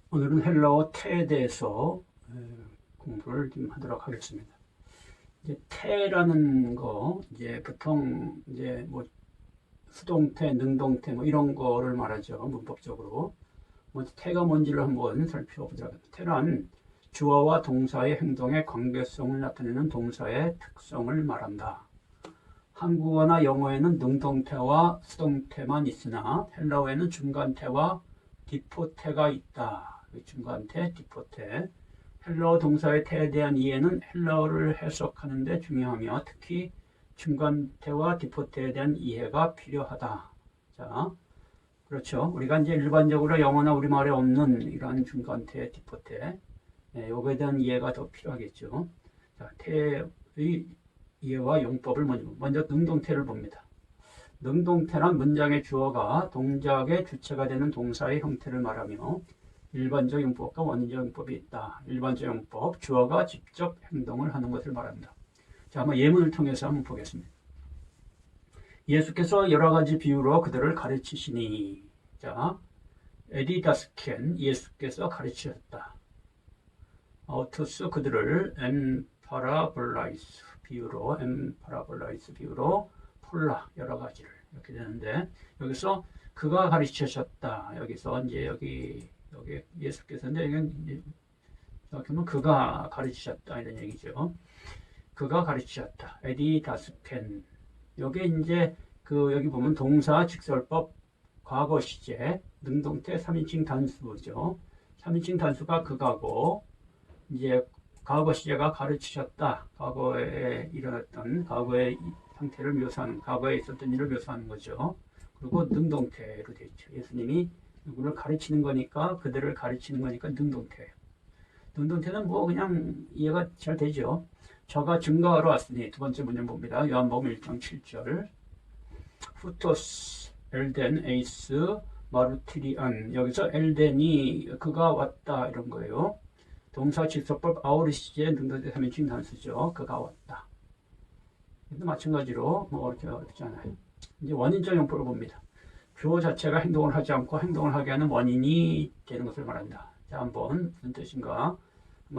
오늘은 헬라어 태에 대해서 공부를 좀 하도록 하겠습니다. 이제 태라는 거, 이제 보통 이제 뭐 수동태, 능동태 뭐 이런 거를 말하죠. 문법적으로. 뭐 태가 뭔지를 한번 살펴보도록 하겠습니다. 태란 주어와 동사의 행동의 관계성을 나타내는 동사의 특성을 말한다. 한국어나 영어에는 능동태와 수동태만 있으나 헬라어에는 중간태와 디포태가 있다. 중간태, 디포태. 헬라어 동사의 태에 대한 이해는 헬라어를 해석하는 데 중요하며 특히 중간태와 디포태에 대한 이해가 필요하다. 자, 그렇죠. 우리가 이제 일반적으로 영어나 우리말에 없는 이러한 중간태, 디포태, 요거에 대한 이해가 더 필요하겠죠. 자, 태의 이해와 용법을 먼저 능동태를 봅니다. 능동태란 문장의 주어가 동작의 주체가 되는 동사의 형태를 말하며 일반적 용법과 원인적 용법이 있다. 일반적 용법, 주어가 직접 행동을 하는 것을 말합니다. 자, 한번 예문을 통해서 한번 보겠습니다. 예수께서 여러 가지 비유로 그들을 가르치시니. 자, 에디다스켄, 예수께서 가르치셨다. 아우토스, 그들을 엠파라볼라이스 비유로, 엠파라볼라이스 비유로 폴라, 여러 가지를 이렇게 되는데, 여기서 그가 가르치셨다. 여기서 이제 여기 예수께서인데, 이건 그러면 그가 가르치셨다 이런 얘기죠. 그가 가르치셨다. 에디다스켄. 여기 이제 여기 보면 동사, 직설법, 과거 시제, 능동태, 3인칭 단수죠. 3인칭 단수가 그가고 이제 과거 시제가 가르치셨다. 과거에 일어났던 과거의 상태를 묘사하는, 과거에 있었던 일을 묘사하는 거죠. 그리고 능동태로 되어 있죠. 예수님이 누구를 가르치는 거니까, 그들을 가르치는 거니까 능동태예요. 능동태는 뭐 그냥 이해가 잘 되죠. 저가 증거하러 왔으니, 두 번째 문장 봅니다. 요한복음 1장 7절. 후토스 엘덴 에이스 마르티리안. 여기서 엘덴이 그가 왔다 이런 거예요. 동사 직설법 아우르시제 능동태 3인칭 단수죠. 그가 왔다. 마찬가지로 뭐 어렵지 않아요. 이제 원인적 용법을 봅니다. 주어 자체가 행동을 하지 않고 행동을 하게 하는 원인이 되는 것을 말한다. 자, 한번 무슨 뜻인가?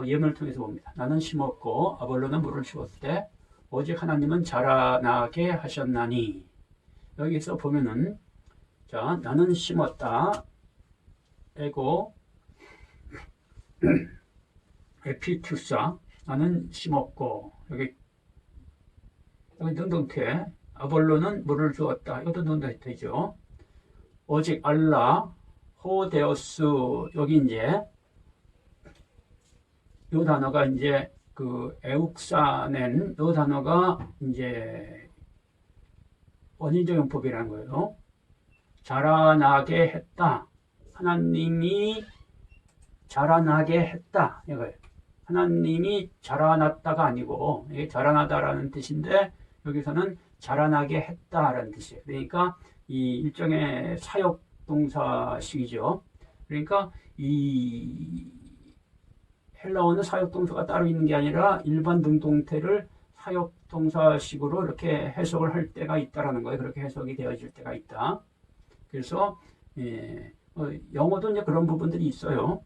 예문을 통해서 봅니다. 나는 심었고 아볼로는 물을 주었을 때 오직 하나님은 자라나게 하셨나니. 여기서 보면은 자, 나는 심었다. 에고 에피투사. 나는 심었고 여기 능동태. 아볼로는 물을 주었다. 이것도 능동태죠. 오직 알라 호데오스. 여기 이제 요 단어가 이제 에욱사넨 요 단어가 이제 원인적 용법이라는 거예요. 자라나게 했다. 하나님이 자라나게 했다. 이거예요. 하나님이 자라났다가 아니고, 이게 자라나다라는 뜻인데, 여기서는 자라나게 했다라는 뜻이에요. 그러니까 이 일종의 사역 동사식이죠. 그러니까 이 헬라어는 사역동사가 따로 있는 게 아니라 일반 능동태를 사역동사식으로 이렇게 해석을 할 때가 있다라는 거예요. 그렇게 해석이 되어질 때가 있다. 그래서 영어도 이제 그런 부분들이 있어요.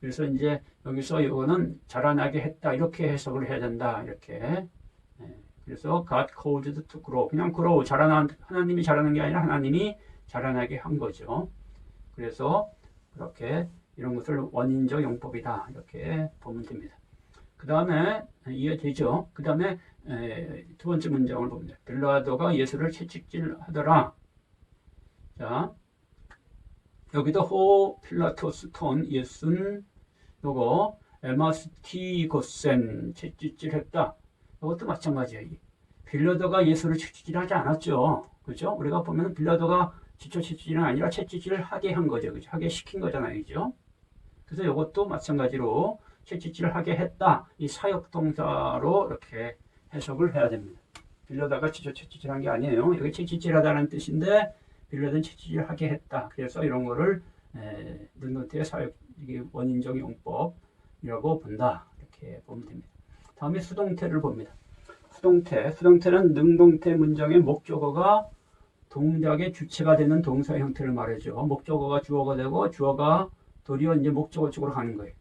그래서 이제 여기서 이거는 자라나게 했다 이렇게 해석을 해야 된다 이렇게. 그래서 God called to grow. 그냥 grow, 하나님이 자라는 게 아니라 하나님이 자라나게 한 거죠. 그래서 그렇게 이런 것을 원인적 용법이다 이렇게 보면 됩니다. 그 다음에 이해되죠? 그 다음에 두 번째 문장을 봅니다. 빌라도가 예수를 채찍질하더라. 자, 여기도 호 필라토스 톤 예순 요거 에마스티고센 채찍질했다. 이것도 마찬가지예요. 빌라도가 예수를 채찍질하지 않았죠. 그죠? 우리가 보면 빌라도가 직접 채찍질은 아니라 채찍질을 하게 한 거죠. 그죠? 하게 시킨 거잖아요. 그죠? 그래서 이것도 마찬가지로 채찍질을 하게 했다. 이 사역동사로 이렇게 해석을 해야 됩니다. 빌려다가 직접 채찍질한 게 아니에요. 여기 채찍질하다는 뜻인데 빌려든 채찍질하게 했다. 그래서 이런 거를 능동태의 사역, 이게 원인적 용법이라고 본다. 이렇게 보면 됩니다. 다음에 수동태를 봅니다. 수동태는 능동태 문장의 목적어가 동작의 주체가 되는 동사 형태를 말하죠. 목적어가 주어가 되고 주어가 도리어 이제 목적어 쪽으로 가는 거예요.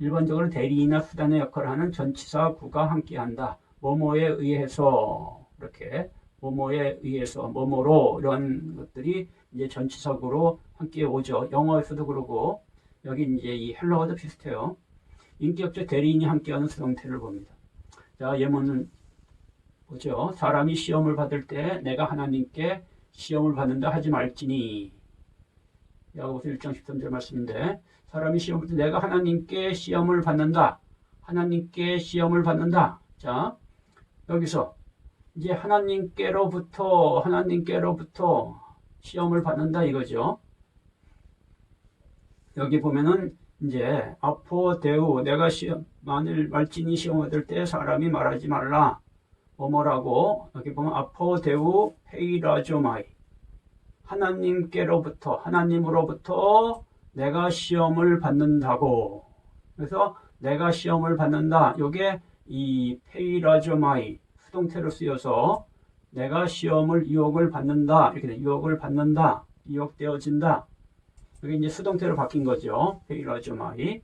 일반적으로 대리인이나 수단의 역할을 하는 전치사 구가 함께한다. 뭐뭐에 의해서 이렇게 뭐뭐에 의해서 뭐뭐로 이런 것들이 이제 전치사구로 함께 오죠. 영어에서도 그러고 여기 이제 이 헬러어도 비슷해요. 인격적 대리인이 함께하는 수동태를 봅니다. 자, 예문은 보죠. 사람이 시험을 받을 때 내가 하나님께 시험을 받는다 하지 말지니. 야고보서 1장 13절 말씀인데 사람이 시험을 받을 때 내가 하나님께 시험을 받는다. 하나님께 시험을 받는다. 자, 여기서 이제 하나님께로부터 시험을 받는다 이거죠. 여기 보면은 이제 아포데우 내가 만일 말진이 시험을 받을 때 사람이 말하지 말라. 뭐뭐라고 여기 보면 아포데우 헤이라조마이 하나님으로부터 내가 시험을 받는다고. 그래서 내가 시험을 받는다. 요게 이 페이라조마이 수동태로 쓰여서 내가 유혹을 받는다. 이렇게 돼. 유혹을 받는다. 유혹되어진다. 여기 이제 수동태로 바뀐 거죠. 페이라조마이.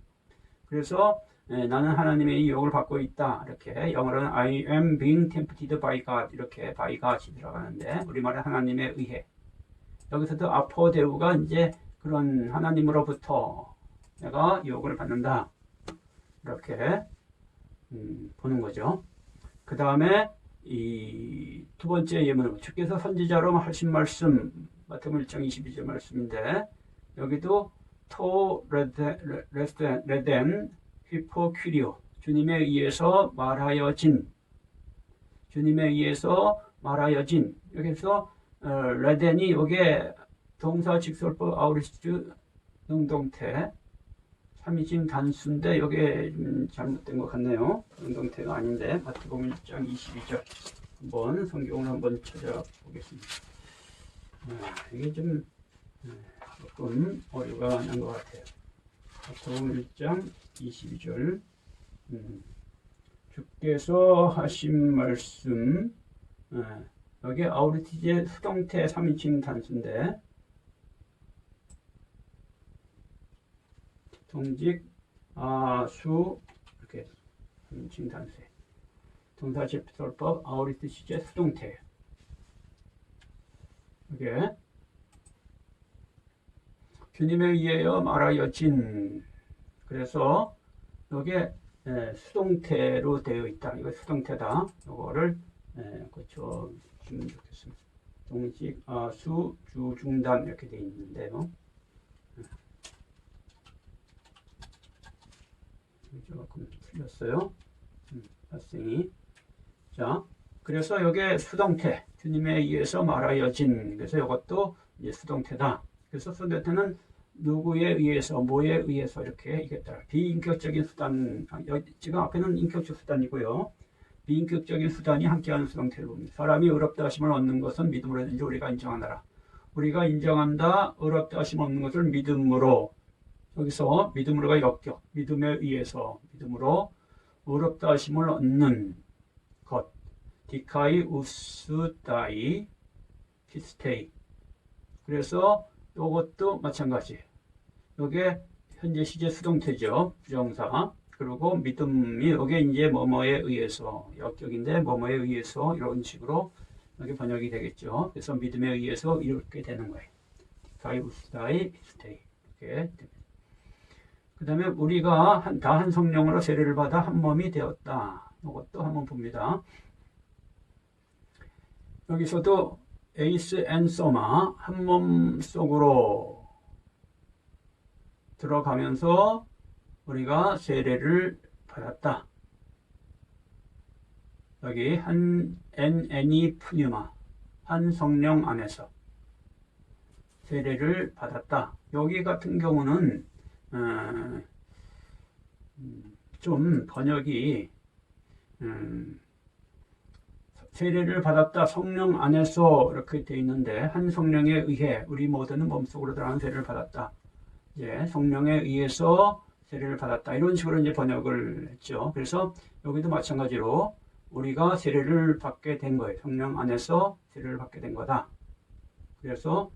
그래서 나는 하나님의 유혹을 받고 있다. 이렇게 영어로는 I am being tempted by God. 이렇게 by God이 들어가는데 우리말은 하나님에 의해. 여기서도 아포데우가 이제 그런 하나님으로부터 내가 유혹을 받는다. 이렇게 보는 거죠. 그 다음에 이 두 번째 예문은 주께서 선지자로 하신 말씀 마태복음 1장 22절 말씀인데 여기도 토 레덴 히포큐리오 주님에 의해서 말하여진 이렇게 해서 레덴이 이게 동사 직설법 아우리스트 능동태 3인칭 단수인데 이게 잘못된 것 같네요. 능동태가 아닌데 마태복음 1장 22절 성경을 한번 찾아보겠습니다. 이게 좀 조금 어려가 난 것 같아요. 마태복음 1장 22절 주께서 하신 말씀 여기 아우리티제 수동태 3인칭 단수인데 동직 수 이렇게 3인칭 단수에 동사 제설법 아우리티제 수동태 이게 주님에 의하여 말하여진 그래서 이게 수동태로 되어 있다. 이거 수동태다. 이거를 고쳐주면 좋겠습니다. 동직 수 주 중단 이렇게 되어 있는데요. 조금 틀렸어요. 발생이. 자, 그래서 이게 수동태 주님에 의해서 말하여진 그래서 이것도 이제 수동태다. 그래서 수동태는 누구에 의해서, 뭐에 의해서 이렇게 이겼다. 비인격적인 수단, 지금 앞에는 인격적 수단이고요. 비인격적인 수단이 함께하는 수동태를 봅니다. 사람이 의롭다 하심을 얻는 것은 믿음으로든지 우리가 인정하노라. 우리가 인정한다, 의롭다 하심 얻는 것을 믿음으로. 여기서 믿음으로가 역격, 믿음에 의해서, 믿음으로 의롭다 하심을 얻는 것. 디카이 우스다이 피스테이. 그래서 이것도 마찬가지예요. 이게 현재 시제 수동태죠. 부정사. 그리고 믿음이 이게 이제 뭐뭐에 의해서 역격인데 뭐뭐에 의해서 이런 식으로 이렇게 번역이 되겠죠. 그래서 믿음에 의해서 이렇게 되는 거예요. 디카이 우스다이 피스테이. 이렇게 됩니다. 그 다음에 우리가 다 한 성령으로 세례를 받아 한 몸이 되었다. 이것도 한번 봅니다. 여기서도 에이스 앤 소마 한 몸 속으로 들어가면서 우리가 세례를 받았다. 여기 한 애니 푸뉴마 한 성령 안에서 세례를 받았다. 여기 같은 경우는 좀 번역이 세례를 받았다 성령 안에서 이렇게 되어 있는데 한 성령에 의해 우리 모두는 몸속으로 들어가는 세례를 받았다. 이제 성령에 의해서 세례를 받았다. 이런 식으로 이제 번역을 했죠. 그래서 여기도 마찬가지로 우리가 세례를 받게 된 거예요. 성령 안에서 세례를 받게 된 거다. 그래서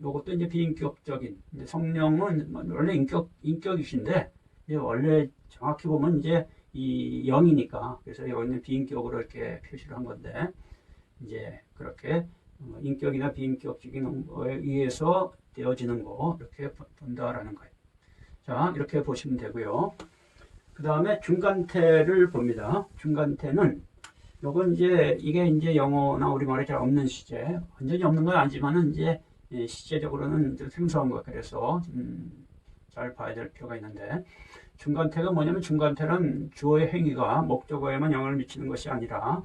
요것도 이제 비인격적인, 이제 성령은 원래 인격이신데, 이제 원래 정확히 보면 이제 이 영이니까, 그래서 여기는 비인격으로 이렇게 표시를 한 건데, 이제 그렇게 인격이나 비인격적인 거에 의해서 되어지는 거, 이렇게 본다라는 거예요. 자, 이렇게 보시면 되고요. 그 다음에 중간태를 봅니다. 중간태는 요건 이게 이제 영어나 우리말에 잘 없는 시제, 완전히 없는 건 아니지만은 이제 시제적으로는 좀 생소한 것, 그래서 잘 봐야 될 필요가 있는데, 중간태가 뭐냐면, 중간태는 주어의 행위가 목적어에만 영향을 미치는 것이 아니라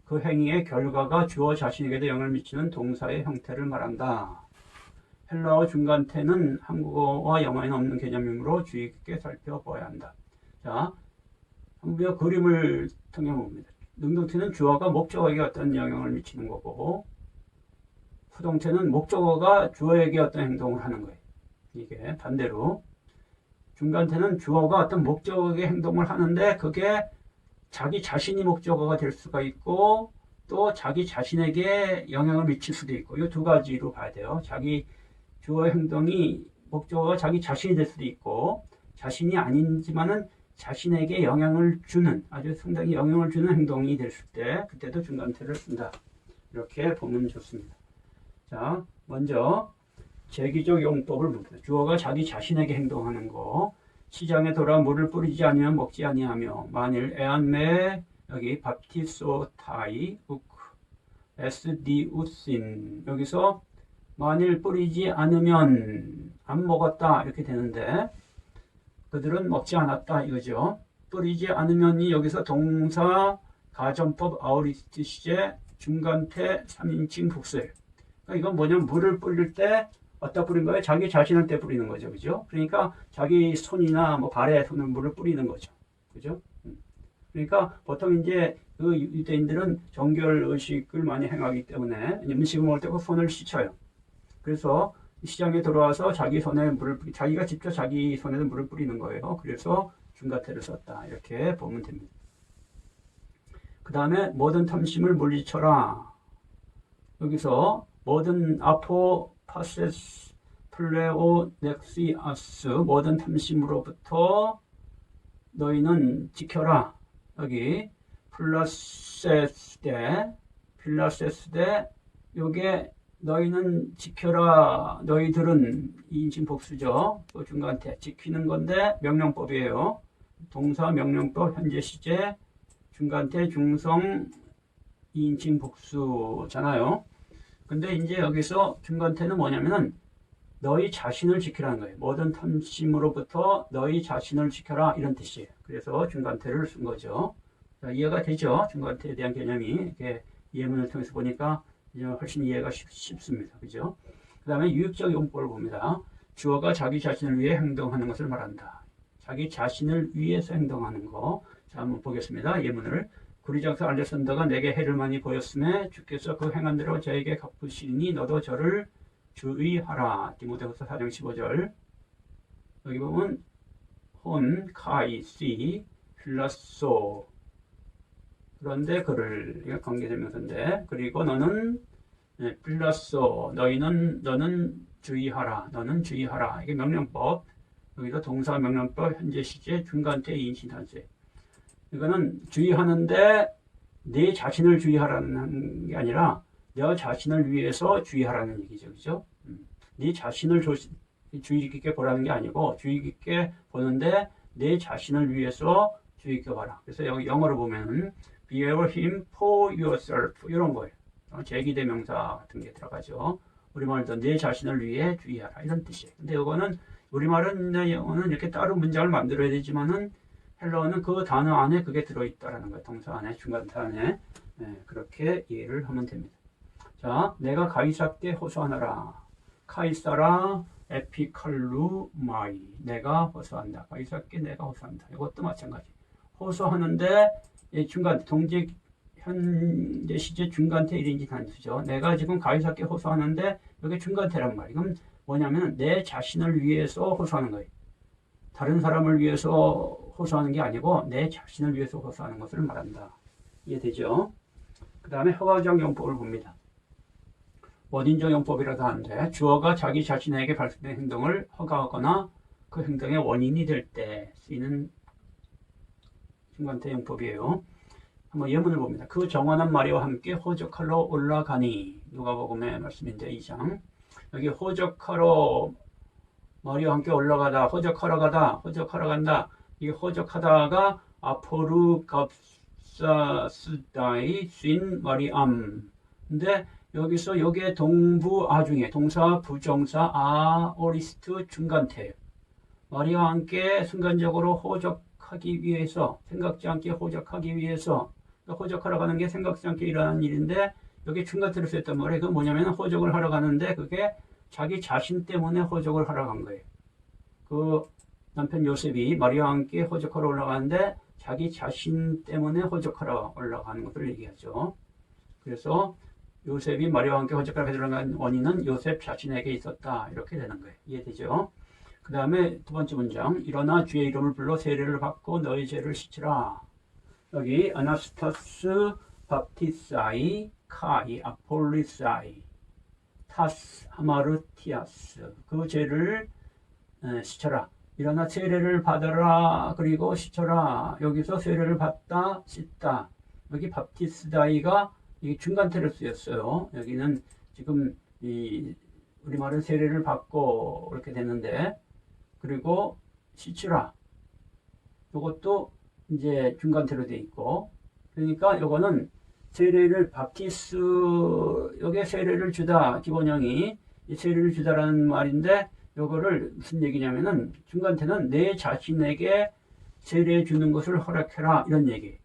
그 행위의 결과가 주어 자신에게도 영향을 미치는 동사의 형태를 말한다. 헬라어 중간태는 한국어와 영어에는 없는 개념이므로 주의 깊게 살펴봐야 한다. 자, 한번 그림을 통해 봅니다. 능동태는 주어가 목적어에게 어떤 영향을 미치는 거고, 부동태는 목적어가 주어에게 어떤 행동을 하는 거예요. 이게 반대로 중간태는 주어가 어떤 목적어에게 행동을 하는데 그게 자기 자신이 목적어가 될 수가 있고 또 자기 자신에게 영향을 미칠 수도 있고, 이 두 가지로 봐야 돼요. 자기 주어의 행동이 목적어가 자기 자신이 될 수도 있고, 자신이 아니지만은 자신에게 영향을 주는, 아주 상당히 영향을 주는 행동이 됐을 때 그때도 중간태를 쓴다. 이렇게 보면 좋습니다. 자, 먼저 제기적 용법을 봅니다. 주어가 자기 자신에게 행동하는 거. 시장에 돌아 물을 뿌리지 아니하면 먹지 아니하며, 만일 에안메, 여기 밥티소타이 우크 에스디우신, 여기서 만일 뿌리지 않으면 안 먹었다 이렇게 되는데, 그들은 먹지 않았다 이거죠. 뿌리지 않으면이 여기서 동사 가정법 아우리스트 시제 중간태 3인칭 복수예요. 그러니까 이건 뭐냐면 물을 뿌릴 때 어디다 뿌린 거예요? 자기 자신한테 뿌리는 거죠. 그죠? 그러니까 자기 손이나 뭐 발에 손을 물을 뿌리는 거죠. 그죠? 그러니까 보통 이제 그 유대인들은 정결 의식을 많이 행하기 때문에 음식을 먹을 때 그 손을 씻어요. 그래서 시장에 들어와서 자기 손에 자기가 직접 자기 손에 물을 뿌리는 거예요. 그래서 중간태를 썼다. 이렇게 보면 됩니다. 그 다음에 모든 탐심을 물리쳐라. 여기서 모든 아포 파세스 플레오 넥시아스, 모든 탐심으로부터 너희는 지켜라. 여기 필라세스 대 요게 너희는 지켜라, 너희들은 이인칭 복수죠. 또 중간태 지키는 건데 명령법이에요. 동사 명령법 현재 시제 중간태 중성 이인칭 복수잖아요. 근데 이제 여기서 중간태는 뭐냐면은 너희 자신을 지키라는 거예요. 모든 탐심으로부터 너희 자신을 지켜라, 이런 뜻이에요. 그래서 중간태를 쓴 거죠. 자, 이해가 되죠? 중간태에 대한 개념이 이렇게 예문을 통해서 보니까 이제 훨씬 이해가 쉽습니다. 그죠? 그 다음에 유익적 용법을 봅니다. 주어가 자기 자신을 위해 행동하는 것을 말한다. 자기 자신을 위해서 행동하는 거. 자, 한번 보겠습니다. 예문을. 구리장사 알렉산더가 내게 해를 많이 보였음에 주께서 그 행한 대로 저에게 갚으시니 너도 저를 주의하라. 디모데후서 4장 15절. 여기 보면 혼, 카이, 시, 필라소. 그런데 그를, 이게 관계대명사인데, 그리고 너는 필라소, 너는 주의하라. 너는 주의하라. 이게 명령법. 여기서 동사 명령법 현재 시제 중간태 이인칭 단수. 이거는 주의하는데 내 자신을 주의하라는 게 아니라 내 자신을 위해서 주의하라는 얘기죠. 그죠? 네 자신을 주의 깊게 보라는 게 아니고 주의 깊게 보는데 내 자신을 위해서 주의 깊게 봐라. 그래서 여기 영어로 보면 beware him for yourself, 이런 거예요. 제기대명사 같은 게 들어가죠. 우리말도 내 자신을 위해 주의하라, 이런 뜻이에요. 근데 이거는 우리말은 영어는 이렇게 따로 문장을 만들어야 되지만은 헬라어는 그 단어 안에 그게 들어있다라는 거예요. 동사 안에, 중간태 안에. 네, 그렇게 이해를 하면 됩니다. 자, 내가 가이사께 호소하노라. 카이사라 에피칼루 마이. 내가 호소한다. 가이사께 내가 호소한다. 이것도 마찬가지. 호소하는데 중간 동제 현재 시제 중간태 1인칭 단수죠. 내가 지금 가이사께 호소하는데 이게 중간태란 말이에요. 이건 뭐냐면 내 자신을 위해서 호소하는 거예요. 다른 사람을 위해서 호소하는 게 아니고 내 자신을 위해서 호소하는 것을 말한다. 이해되죠? 그 다음에 허가적 용법을 봅니다. 원인적 용법이라도 하는데 주어가 자기 자신에게 발생된 행동을 허가하거나 그 행동의 원인이 될 때 쓰이는 중간태 용법이에요. 한번 예문을 봅니다. 그 정원한 마리와 함께 호적하러 올라가니 누가복음의 말씀인데 2장 여기 호적하러 마리와 함께 올라가다 호적하러 가다 호적하러 간다 이 호적하다가 아포르갑사스다이 쉰 마리암 근데 여기서 여기에 동부 아중에 동사 부정사 아오리스트 중간태 마리와 함께 순간적으로 호적하기 위해서 생각지 않게 호적하기 위해서 호적하러 가는 게 생각지 않게 일어나는 일인데 여기 중간태로 쓰였단 말이에요. 그건 뭐냐면 호적을 하러 가는데 그게 자기 자신 때문에 호적을 하러 간 거예요. 그 남편 요셉이 마리아와 함께 호적하러 올라가는데 자기 자신 때문에 호적하러 올라가는 것을 얘기하죠. 그래서 요셉이 마리아와 함께 호적하러 올라간 원인은 요셉 자신에게 있었다. 이렇게 되는 거예요. 이해되죠? 그 다음에 두 번째 문장 일어나 주의 이름을 불러 세례를 받고 너희 죄를 씻으라. 여기 아나스타스 바티사이 카이 아폴리사이 타스 하마르티아스 그 죄를 씻어라. 일어나 세례를 받아라. 그리고 씻어라. 여기서 세례를 받다 씻다. 여기 바티스다이가 이 중간태로 쓰였어요. 여기는 지금 이 우리말은 세례를 받고 이렇게 되는데 그리고 씻으라. 이것도 이제 중간태로 돼 있고 그러니까 이거는 세례를 바티스 여기에 세례를 주다 기본형이 이 세례를 주다라는 말인데 이거를 무슨 얘기냐면은 중간태는 내 자신에게 세례 주는 것을 허락해라 이런 얘기.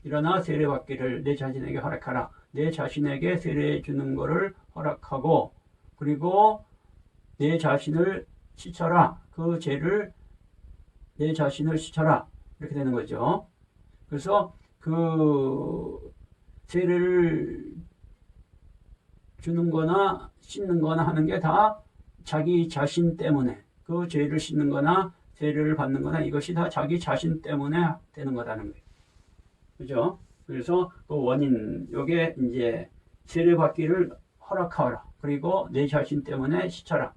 일어나 세례 받기를 내 자신에게 허락하라. 내 자신에게 세례 주는 것을 허락하고 그리고 내 자신을 씻어라. 그 죄를 내 자신을 씻어라. 이렇게 되는 거죠. 그래서 그 세례를 주는 거나 씻는 거나 하는 게 다 자기 자신 때문에 그 죄를 씻는 거나 세례를 받는 거나 이것이 다 자기 자신 때문에 되는 거라는 거예요. 그죠? 그래서 그 원인, 요게 이제 세례 받기를 허락하라. 그리고 내 자신 때문에 씻어라.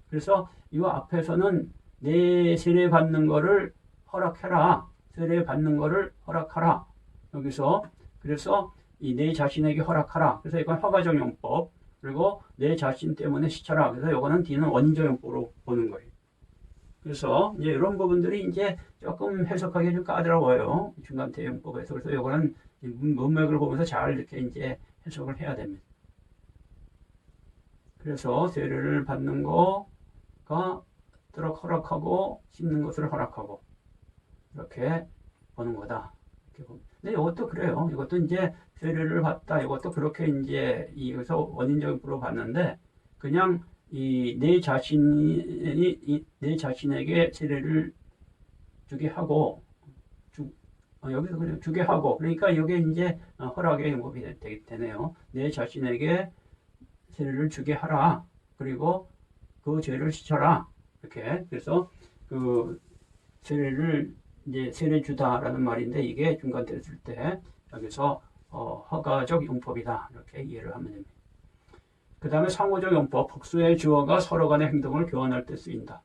그래서 이 앞에서는 내 세례 받는 거를 허락해라. 세례 받는 거를 허락하라. 여기서 그래서 이 내 자신에게 허락하라. 그래서 이건 허가적 용법. 그리고 내 자신 때문에 씻어라. 그래서 이거는 뒤는 원인적 용법으로 보는 거예요. 그래서 이제 이런 부분들이 이제 조금 해석하기 좀 까다로워요. 중간태 용법에서. 그래서 이거는 문맥을 보면서 잘 이렇게 이제 해석을 해야 됩니다. 그래서 세례를 받는 거가 허락하고 씻는 것을 허락하고 이렇게 보는 거다. 이렇게 봅니다. 근데 이것도 그래요. 이것도 이제 세례를 받다. 이것도 그렇게 이제 여기서 원인적으로 봤는데 그냥 이 내 자신이 내 자신에게 세례를 주게 하고 여기서 그냥 주게 하고 그러니까 이게 이제 허락의 용법이 되네요. 내 자신에게 세례를 주게 하라. 그리고 그 죄를 씻어라. 이렇게 그래서 그 세례를 이제 세례 주다라는 말인데 이게 중간태를 쓸 때 여기서 허가적 용법이다 이렇게 이해를 하면 됩니다. 그 다음에 상호적 용법 복수의 주어가 서로 간의 행동을 교환할 때 쓰인다.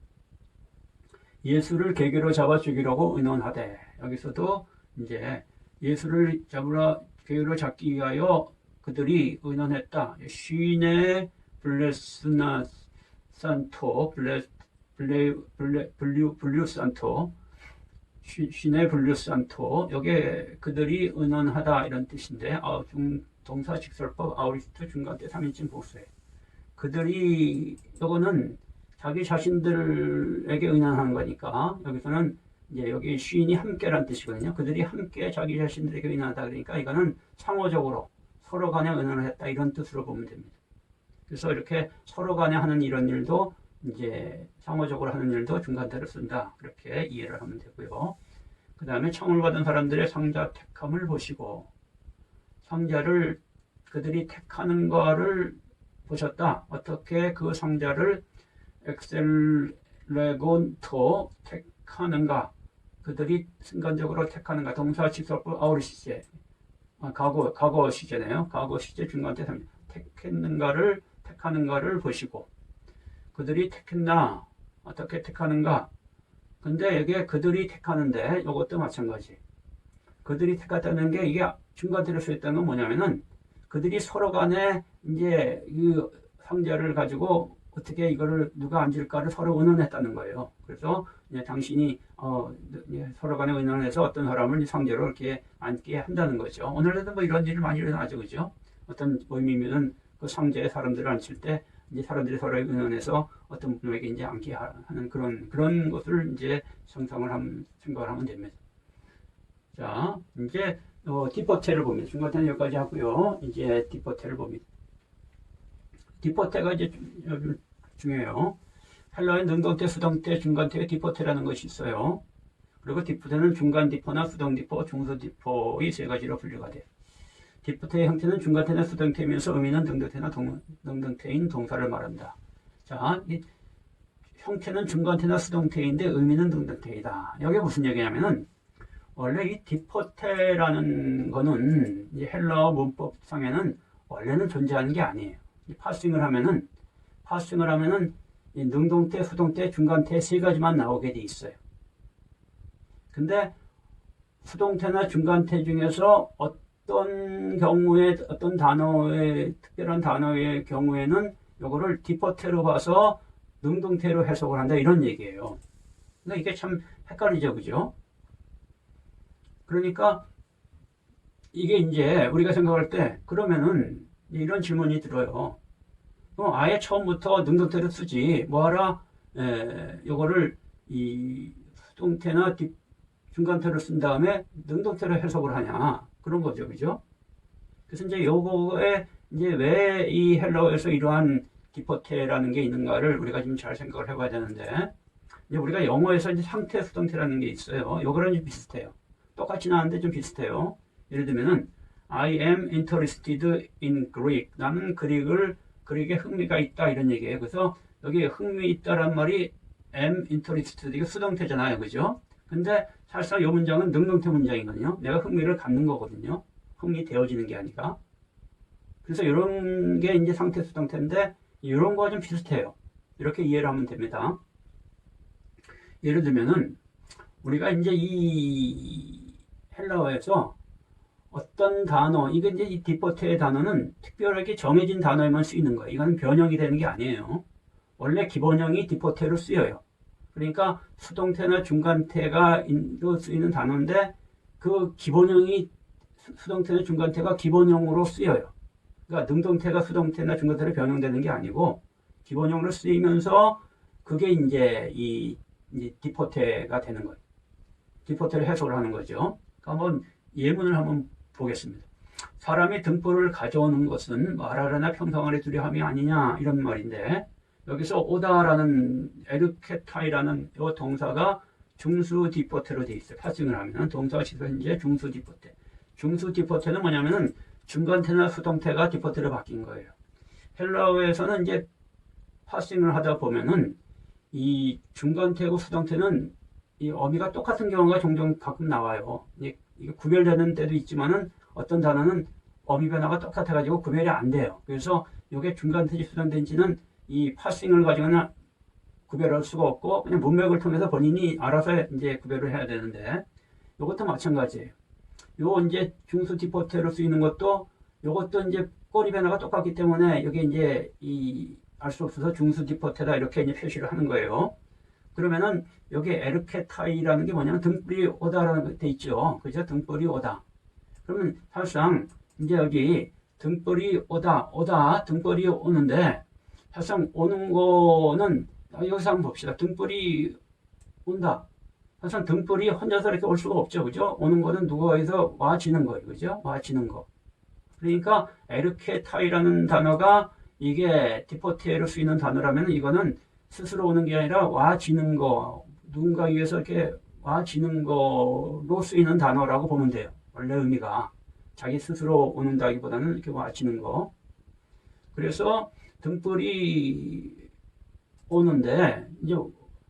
예수를 계계로 잡아 죽이려고 의논하되 여기서도 이제 예수를 계계로 잡기 위하여 그들이 의논했다. 시네 블레스나 산토 블리우산토 시네 블리우산토 여기에 그들이 의논하다 이런 뜻인데 동사 직설법 아우리스트 중간태 3인칭 복수해. 그들이 이거는 자기 자신들에게 의논하는 거니까 여기서는 이제 여기 시인이 함께란 뜻이거든요. 그들이 함께 자기 자신들에게 의논하다 그러니까 이거는 상호적으로 서로 간에 의논을 했다 이런 뜻으로 보면 됩니다. 그래서 이렇게 서로 간에 하는 이런 일도 이제 상호적으로 하는 일도 중간태를 쓴다 그렇게 이해를 하면 되고요. 그 다음에 청을 받은 사람들의 상자 택함을 보시고 상자를 그들이 택하는 거를 보셨다. 어떻게 그 상자를 엑셀레곤토 택하는가 그들이 순간적으로 택하는가 동사 직설법 아우리 시제 과거 시제네요. 과거 시제 중간태 택했는가를 택하는가를 보시고 그들이 택했나 어떻게 택하는가. 근데 이게 그들이 택하는데 이것도 마찬가지. 그들이 택했다는 게 이게 중간태로 쓰였다는 건 뭐냐면은 그들이 서로 간에 이제 이 상자를 가지고 어떻게 이거를 누가 앉을까를 서로 의논했다는 거예요. 그래서 이제 당신이 서로 간에 의논해서 어떤 사람을 상대로 이렇게 앉게 한다는 거죠. 오늘날도 뭐 이런 일이 많이 일어나죠, 그죠? 어떤 모임이면은 그 상자에 사람들을 앉힐 때 이제 사람들이 서로 의논해서 어떤 분에게 이제 앉게 하는 그런 것을 이제 생각을 하면 됩니다. 자, 이제 디포테를 봅니다. 중간태는 여기까지 하고요. 이제 디포테를 봅니다. 디포테가 이제 중요해요. 헬라어의 능동태, 수동태, 중간태의 디포테라는 것이 있어요. 그리고 디포테는 중간 디포나 수동 디포, 중수 디포의 세 가지로 분류가 돼요. 디포테의 형태는 중간태나 수동태이면서 의미는 능동태나 능동태인 동사를 말한다. 자, 이 형태는 중간태나 수동태인데 의미는 능동태이다. 여기 무슨 얘기냐면은 원래 이 디포테라는 거는 이 헬라어 문법상에는 원래는 존재하는 게 아니에요. 파싱을 하면은 이 능동태, 수동태, 중간태 세 가지만 나오게 돼 있어요. 근데 수동태나 중간태 중에서 어떤 경우에 어떤 단어의 특별한 단어의 경우에는 이거를 디포테로 봐서 능동태로 해석을 한다 이런 얘기예요. 그러니까 이게 참 헷갈리죠, 그죠? 그러니까 이게 이제 우리가 생각할 때 그러면은 이런 질문이 들어요. 아예 처음부터 능동태로 쓰지 뭐하라 요거를 이 수동태나 중간태로 쓴 다음에 능동태로 해석을 하냐 그런 거죠, 그죠? 그래서 이제 요거에 이제 왜 이 헬라어에서 이러한 디포테라는 게 있는가를 우리가 좀 잘 생각을 해봐야 되는데 이제 우리가 영어에서 이제 상태 수동태라는 게 있어요. 요거랑 좀 비슷해요. 똑같이 나왔는데 좀 비슷해요. 예를 들면은 I am interested in Greek. 나는 그릭에 흥미가 있다 이런 얘기예요. 그래서 여기 흥미 있다란 말이 am interested 이거 수동태잖아요, 그죠? 근데 사실상 이 문장은 능동태 문장이거든요. 내가 흥미를 갖는 거거든요. 흥미 되어지는 게 아니라. 그래서 이런 게 이제 상태 수동태인데 이런 거와 좀 비슷해요. 이렇게 이해를 하면 됩니다. 예를 들면은 우리가 이제 이 헬라어에서 어떤 단어, 이게 이제 이 디포테의 단어는 특별하게 정해진 단어에만 쓰이는 거예요. 이건 변형이 되는 게 아니에요. 원래 기본형이 디포테로 쓰여요. 그러니까 수동태나 중간태가 쓰이는 단어인데 그 기본형이 수동태나 중간태가 기본형으로 쓰여요. 그러니까 능동태가 수동태나 중간태로 변형되는 게 아니고 기본형으로 쓰이면서 그게 이제 이제 디포테가 되는 거예요. 디포테를 해석을 하는 거죠. 한번 예문을 한번 보겠습니다. 사람이 등불을 가져오는 것은 말하려나 평상하려 두려함이 아니냐 이런 말인데 여기서 오다라는 에르케타이라는 이 동사가 중수 디포테로 되어 있어요. 파싱을 하면 동사가 현재 중수 디포테. 중수 디포테는 뭐냐면은 중간태나 수동태가 디포테로 바뀐 거예요. 헬라어에서는 이제 파싱을 하다 보면은 이 중간태고 수동태는 이 어미가 똑같은 경우가 종종 가끔 나와요. 이게 구별되는 때도 있지만은 어떤 단어는 어미 변화가 똑같아가지고 구별이 안 돼요. 그래서 이게 중간태인지 수동태인지는 이 파싱을 가지고는 구별할 수가 없고 그냥 문맥을 통해서 본인이 알아서 이제 구별을 해야 되는데 이것도 마찬가지예요. 요 이제 중수 디포테로 쓰이는 것도 이것도 이제 꼬리 변화가 똑같기 때문에 여기 이제 알 수 없어서 중수 디포테다 이렇게 이제 표시를 하는 거예요. 그러면은 여기 에르케타이라는 게 뭐냐면 등불이 오다라는 게 있죠. 그죠? 등불이 오다. 그러면 사실상 이제 여기 등불이 오다, 등불이 오는데 사실상 오는 거는 여기서 한번 봅시다. 등불이 온다. 사실상 등불이 혼자서 이렇게 올 수가 없죠. 그죠? 오는 거는 누구에서 와지는 거예요. 그죠? 와지는 거. 그러니까 에르케타이라는 단어가 이게 디포테로 쓰이는 단어라면 이거는 스스로 오는 게 아니라 와지는 거, 누군가에 의해서 이렇게 와지는 거로 쓰이는 단어라고 보면 돼요. 원래 의미가. 자기 스스로 오는다기보다는 이렇게 와지는 거. 그래서 등불이 오는데, 이제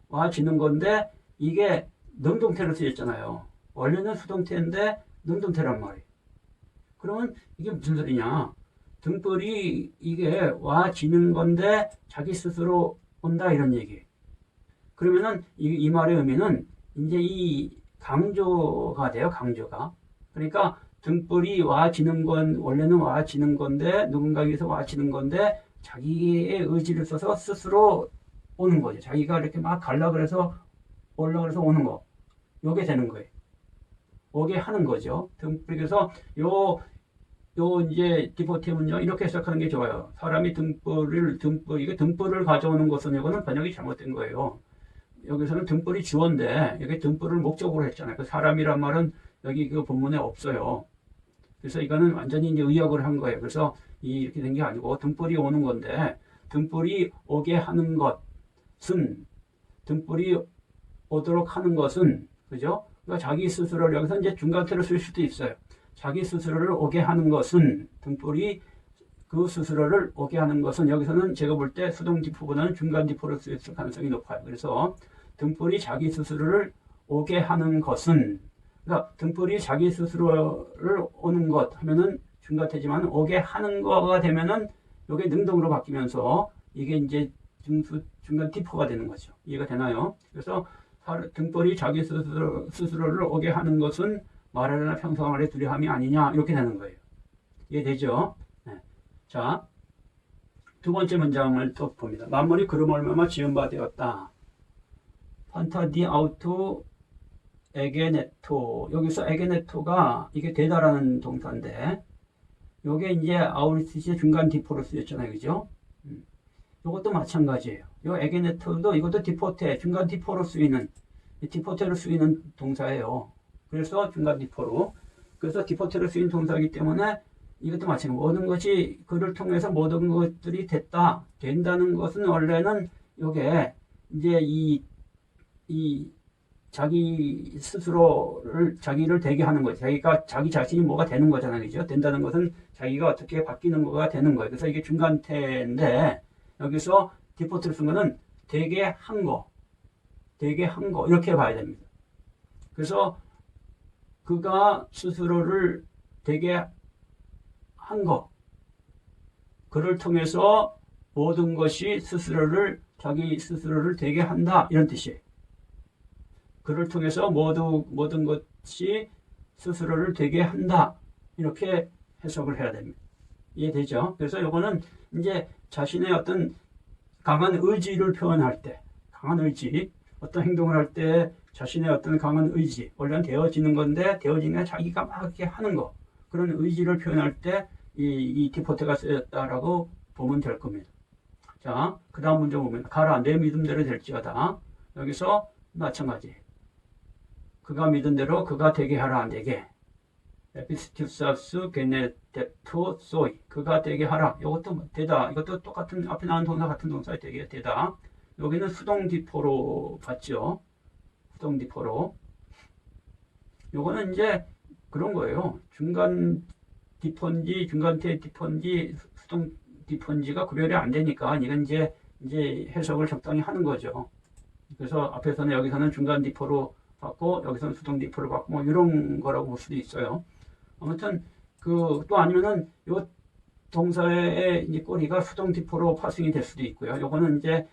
와지는 건데, 이게 능동태로 쓰였잖아요. 원래는 수동태인데, 능동태란 말이에요. 그러면 이게 무슨 소리냐. 등불이 이게 와지는 건데 자기 스스로 온다 이런 얘기. 그러면은 이 말의 의미는 이제 이 강조가 돼요, 강조가. 그러니까 등불이 와지는 건 원래는 와지는 건데 누군가에게서 와지는 건데 자기의 의지를 써서 스스로 오는 거죠. 자기가 이렇게 막 갈라 그래서 올라 그래서 오는 거. 요게 되는 거예요. 오게 하는 거죠. 등불. 그래서 요 이제 디포티문요 이렇게 해석하는 게 좋아요. 사람이 이게 등불을 가져오는 것은 이거는 번역이 잘못된 거예요. 여기서는 등불이 주어인데 여기 등불을 목적으로 했잖아요. 그 사람이란 말은 여기 그 본문에 없어요. 그래서 이거는 완전히 이제 의역을 한 거예요. 그래서 이렇게 된 게 아니고 등불이 오는 건데 등불이 오게 하는 것은 등불이 오도록 하는 것은 그죠? 그러니까 자기 스스로를 여기서 이제 중간태로 쓸 수도 있어요. 자기 스스로를 오게 하는 것은 등불이 그 스스로를 오게 하는 것은 여기서는 제가 볼 때 수동 디포보다는 중간 디포로 쓰일 가능성이 높아요. 그래서 등불이 자기 스스로를 오게 하는 것은 그러니까 등불이 자기 스스로를 오는 것 하면은 중간태지만 오게 하는 거가 되면은 이게 능동으로 바뀌면서 이게 이제 중간 디포가 되는 거죠. 이해가 되나요? 그래서 등불이 자기 스스로를 오게 하는 것은 말하려나 평소말의 두려함이 아니냐 이렇게 되는 거예요. 이해되죠? 네. 자, 두 번째 문장을 또 봅니다. 만물이 그름 얼마나 지은 바 되었다. 판타디 아우토 에게네토. 여기서 에게네토가 이게 되다라는 동사인데 요게 이제 아우리스의 중간 디포로 쓰였잖아요. 그죠? 요것도 마찬가지예요. 요 에게네토도 이것도 디포테, 중간 디포로 쓰이는 디포테로 쓰이는 동사예요. 그래서 중간 디포로. 그래서 디포테로 쓰인 동사이기 때문에 이것도 마찬가지로 모든 것이 그를 통해서 모든 것들이 됐다. 된다는 것은 원래는 요게 이제 이 자기 스스로를 자기를 되게 하는 거죠. 자기가 자기 자신이 뭐가 되는 거잖아요. 그죠? 된다는 것은 자기가 어떻게 바뀌는 거가 되는 거예요. 그래서 이게 중간태인데 여기서 디포트를 쓴 거는 되게 한 거. 되게 한 거. 이렇게 봐야 됩니다. 그래서 그가 스스로를 되게 한 거. 그를 통해서 모든 것이 자기 스스로를 되게 한다. 이런 뜻이에요. 그를 통해서 모든 것이 스스로를 되게 한다. 이렇게 해석을 해야 됩니다. 이해되죠? 그래서 이거는 이제 자신의 어떤 강한 의지를 표현할 때, 강한 의지, 어떤 행동을 할 때 자신의 어떤 강한 의지, 원래는 되어지는 건데, 되어지는 게 자기가 막 이렇게 하는 거, 그런 의지를 표현할 때, 이 디포테가 쓰였다라고 보면 될 겁니다. 자, 그 다음 문제 보면, 가라, 내 믿음대로 될지어다. 여기서 마찬가지. 그가 믿은 대로 그가 되게 하라, 안 되게. 에피스티우사스 게네테토 소이. 그가 되게 하라. 이것도 되다. 이것도 똑같은, 앞에 나온 동사 같은 동사에 되다. 여기는 수동 디포로 봤죠. 수동 디포로. 요거는 이제 그런 거예요. 중간 디폰지, 중간태 디폰지, 수동 디폰지가 구별이 안 되니까 이건 이제 해석을 적당히 하는 거죠. 그래서 앞에서는 여기서는 중간 디포로 받고 여기서는 수동 디포를 받고 뭐 이런 거라고 볼 수도 있어요. 아무튼 또 아니면은 요 동사의 이제 꼬리가 수동 디포로 파생이 될 수도 있고요. 요거는 이제